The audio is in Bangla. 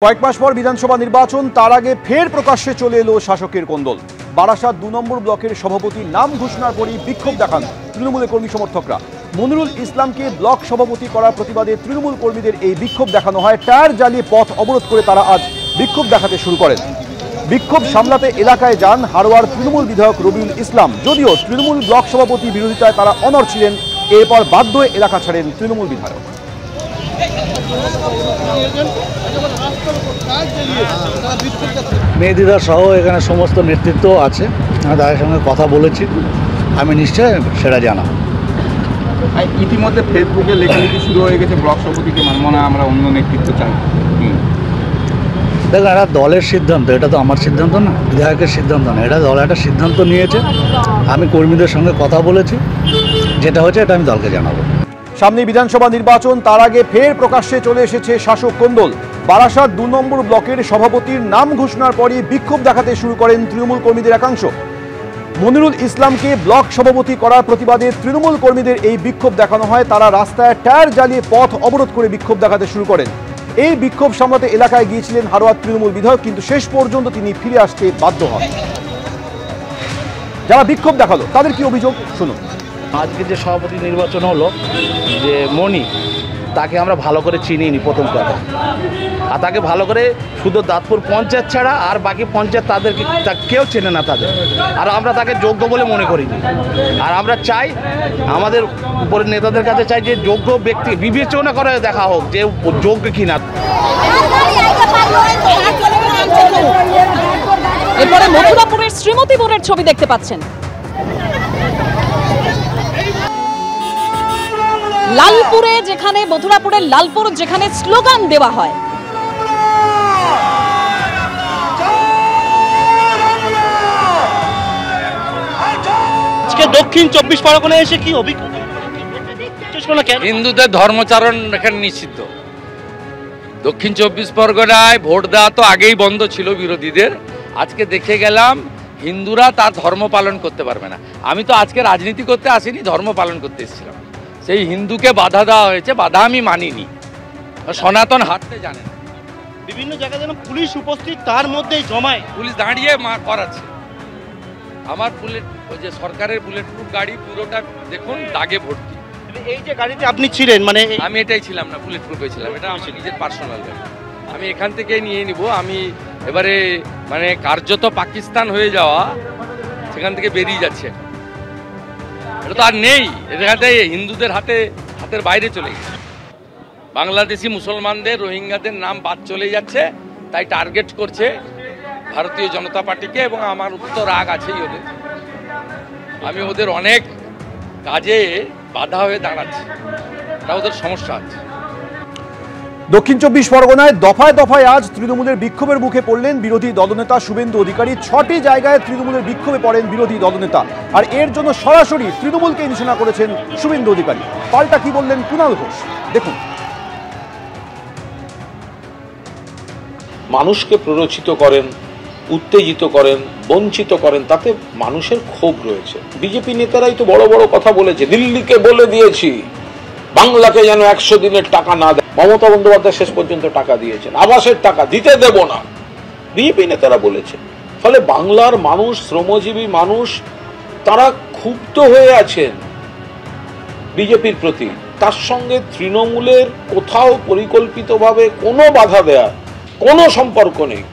কয়েক মাস পর বিধানসভা নির্বাচন, তার আগে ফের প্রকাশ্যে চলে এলো শাসকের কোন্দল। বারাসাত ২ নম্বর ব্লকের সভাপতির নাম ঘোষণার পরই বিক্ষোভ দেখান তৃণমূলের কর্মী সমর্থকরা। মনিরুল ইসলামকে ব্লক সভাপতি করার প্রতিবাদে তৃণমূল কর্মীদের এই বিক্ষোভ দেখানো হয়। টায়ার জ্বালিয়ে পথ অবরোধ করে তারা আজ বিক্ষোভ দেখাতে শুরু করেন। বিক্ষোভ সামলাতে এলাকায় যান হারোয়ার তৃণমূল বিধায়ক রবিউল ইসলাম। যদিও তৃণমূল ব্লক সভাপতি বিরোধিতায় তারা অনড় ছিলেন, এরপর বাধ্য হয়ে এলাকা ছাড়েন তৃণমূল বিধায়ক। মেয়েদিদা সহ এখানে সমস্ত নেতৃত্ব আছে, তাদের সঙ্গে কথা বলেছি, আমি নিশ্চয় সেটা জানাবো। ইতিমধ্যে ফেসবুকে লেখালেখি শুরু হয়ে গেছে, ব্লক সভাপতিকে মানব না, আমরা অন্য নেতৃত্ব চাই। দেখুন, এটা দলের সিদ্ধান্ত, এটা তো আমার সিদ্ধান্ত না, বিধায়কের সিদ্ধান্ত না, এটা দল একটা সিদ্ধান্ত নিয়েছে। আমি কর্মীদের সঙ্গে কথা বলেছি, যেটা হচ্ছে এটা আমি দলকে জানাবো। সামনে বিধানসভা নির্বাচন, তার আগে ফের প্রকাশ্যে চলে এসেছে শাসক কোন্দল। বারাসাত ২ নম্বর ব্লকের সভাপতির নাম ঘোষণার পরই বিক্ষোভ দেখাতে শুরু করেন তৃণমূল কর্মীদের একাংশ। মনিরুল ইসলামকে ব্লক সভাপতি করার প্রতিবাদে তৃণমূল কর্মীদের এই বিক্ষোভ দেখানো হয়। তারা রাস্তায় টায়ার জ্বালিয়ে পথ অবরোধ করে বিক্ষোভ দেখাতে শুরু করেন। এই বিক্ষোভ সামলাতে এলাকায় গিয়েছিলেন হারোয়ার তৃণমূল বিধায়ক, কিন্তু শেষ পর্যন্ত তিনি ফিরে আসতে বাধ্য হন। যারা বিক্ষোভ দেখালো তাদের কি অভিযোগ শুনুন। আজকে যে সভাপতি নির্বাচন হলো, যে মনি, তাকে আমরা ভালো করে চিনিনি প্রথম কথা। আর তাকে ভালো করে শুধু দাঁতপুর পঞ্চায়েত ছাড়া আর বাকি পঞ্চায়েত তাদেরকে কেউ চেনে না তাদের। আর আমরা তাকে যোগ্য বলে মনে করিনি। আর আমরা চাই, আমাদের উপরের নেতাদের কাছে চাই যে যোগ্য ব্যক্তি বিবেচনা করে দেখা হোক যে যোগ্য কিনা। এরপরে মথুরাপুরের শ্রীমতীপুরের ছবি দেখতে পাচ্ছেন। লালপুরে, যেখানে মথুরাপুরের লালপুর, যেখানে স্লোগান দেওয়া হয়। আজকে দক্ষিণ ২৪ পরগনায় এসে কি অভিজ্ঞতা? হিন্দুদের ধর্মচারণ এখানে নিষিদ্ধ। দক্ষিণ ২৪ পরগনায় ভোট দেওয়া তো আগেই বন্ধ ছিল বিরোধীদের। আজকে দেখে গেলাম হিন্দুরা তার ধর্ম পালন করতে পারবে না। আমি তো আজকে রাজনীতি করতে আসিনি, ধর্ম পালন করতে এসেছিলাম। সেই হিন্দুকে বাধা দেওয়া হয়েছে, বাধা আমি মানিনি। সনাতন হাঁটতে জানে না। বিভিন্ন জায়গায় যেন পুলিশ উপস্থিত, তার মধ্যেই জমায় পুলিশ দাঁড়িয়ে করাচ্ছে। আমার ওই যে সরকারের বুলেট প্রুফ গাড়ি পুরোটা দেখুন দাগে ভর্তি। এই যে গাড়িতে আপনি ছিলেন, মানে আমি এটাই ছিলাম না, বুলেট প্রুফে ছিলাম। এটা আমার নিজের পার্সোনাল গাড়ি, আমি এখান থেকে নিয়ে নিব। আমি এবারে মানে কার্যত পাকিস্তান হয়ে যাওয়া, সেখান থেকে বেরিয়ে যাচ্ছে। এটা তো আর নেই, এটাতে হিন্দুদের হাতের বাইরে চলে গেছে। বাংলাদেশি মুসলমানদের, রোহিঙ্গাদের নাম বাদ চলে যাচ্ছে, তাই টার্গেট করছে ভারতীয় জনতা পার্টিকে। এবং আমার উপর তো রাগ আছেই ওদের। আমি ওদের অনেক কাজে বাধা হয়ে দাঁড়াচ্ছি, এটা ওদের সমস্যা আছে। দক্ষিণ ২৪ পরগনায় দফায় দফায় আজ তৃণমূলের বিক্ষোভের মুখে পড়লেন বিরোধী দলনেতা শুভেন্দু অধিকারী। ৬টি জায়গায় তৃণমূলের বিক্ষোভে পড়েন বিরোধী দলনেতা, আর এর জন্য সরাসরি তৃণমূলকে নিশানা করেছেন শুভেন্দু অধিকারী। পাল্টা কি বললেন কুণাল ঘোষ, দেখুন। মানুষকে প্ররোচিত করেন, উত্তেজিত করেন, বঞ্চিত করেন, তাতে মানুষের ক্ষোভ রয়েছে। বিজেপি নেতারাই তো বড় বড় কথা বলেছে, দিল্লিকে বলে দিয়েছি বাংলাকে যেন ১০০ দিনের টাকা না দেয়। মমতা বন্দ্যোপাধ্যায় শেষ পর্যন্ত টাকা দিয়েছেন, আবাসের টাকা দিতে দেব না, বিজেপি নেতারা বলেছে। ফলে বাংলার মানুষ, শ্রমজীবী মানুষ, তারা ক্ষুব্ধ হয়ে আছেন বিজেপির প্রতি। তার সঙ্গে তৃণমূলের কোথাও পরিকল্পিতভাবে কোনো বাধা দেয়া, কোনো সম্পর্ক নেই।